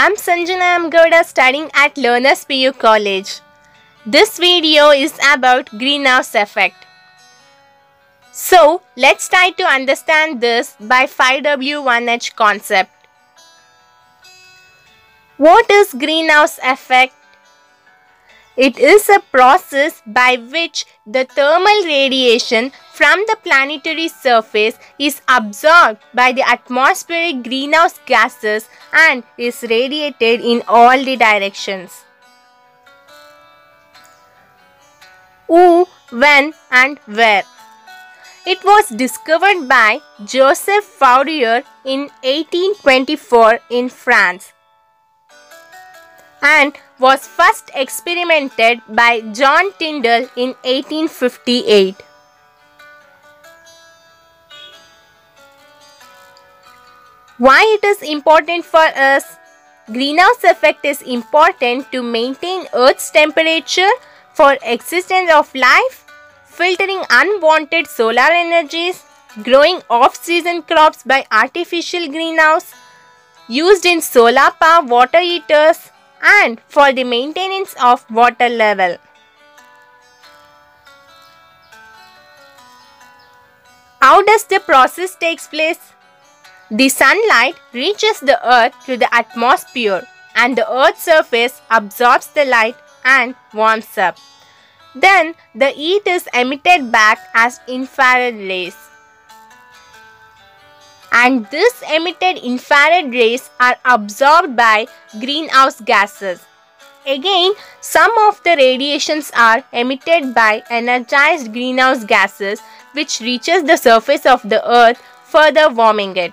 I'm Sanjana Amgoda studying at Learners PU College. This video is about greenhouse effect. So, let's try to understand this by 5W1H concept. What is greenhouse effect? It is a process by which the thermal radiation from the planetary surface is absorbed by the atmospheric greenhouse gases and is radiated in all the directions. Who, when and where? It was discovered by Joseph Fourier in 1824 in France and was first experimented by John Tyndall in 1858. Why it is important for us? Greenhouse effect is important to maintain Earth's temperature, for existence of life, filtering unwanted solar energies, growing off-season crops by artificial greenhouse, used in solar power water heaters, and for the maintenance of water level. How does the process takes place? The sunlight reaches the earth through the atmosphere and the earth's surface absorbs the light and warms up. Then the heat is emitted back as infrared rays. And these emitted infrared rays are absorbed by greenhouse gases. Again, some of the radiations are emitted by energized greenhouse gases which reaches the surface of the earth, further warming it.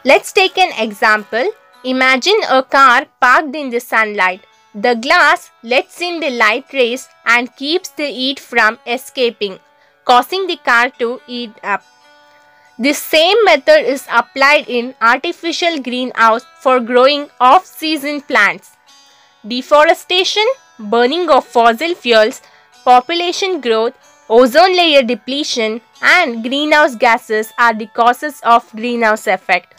Let's take an example. Imagine a car parked in the sunlight. The glass lets in the light rays and keeps the heat from escaping, causing the car to heat up. This same method is applied in artificial greenhouse for growing off-season plants. Deforestation, burning of fossil fuels, population growth, ozone layer depletion, and greenhouse gases are the causes of greenhouse effect.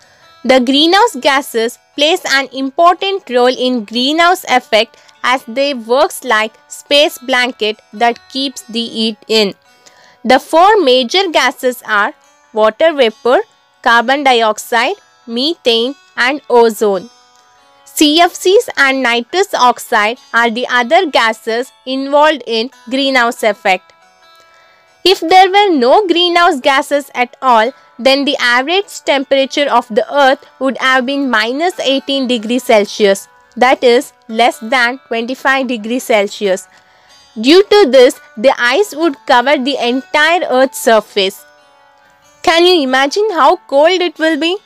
The greenhouse gases plays an important role in greenhouse effect as they works like space blanket that keeps the heat in. The four major gases are water vapor, carbon dioxide, methane and ozone. CFCs and nitrous oxide are the other gases involved in greenhouse effect. If there were no greenhouse gases at all, then the average temperature of the earth would have been minus 18 degrees Celsius, that is less than 25 degrees Celsius. Due to this, the ice would cover the entire earth's surface. Can you imagine how cold it will be?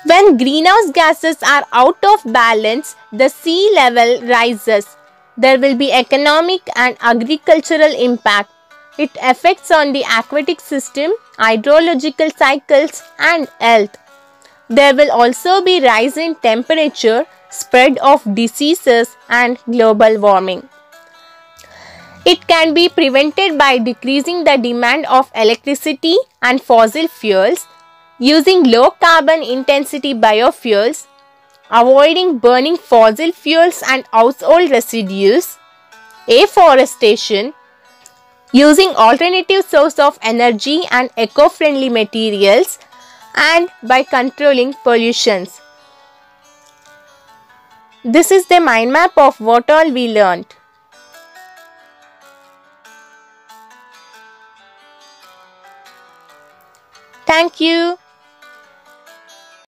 When greenhouse gases are out of balance, the sea level rises. There will be economic and agricultural impact. It affects on the aquatic system, hydrological cycles and health. There will also be rise in temperature, spread of diseases and global warming. It can be prevented by decreasing the demand of electricity and fossil fuels, using low carbon intensity biofuels, avoiding burning fossil fuels and household residues, afforestation, using alternative source of energy and eco-friendly materials, and by controlling pollutions. This is the mind map of what all we learned. Thank you.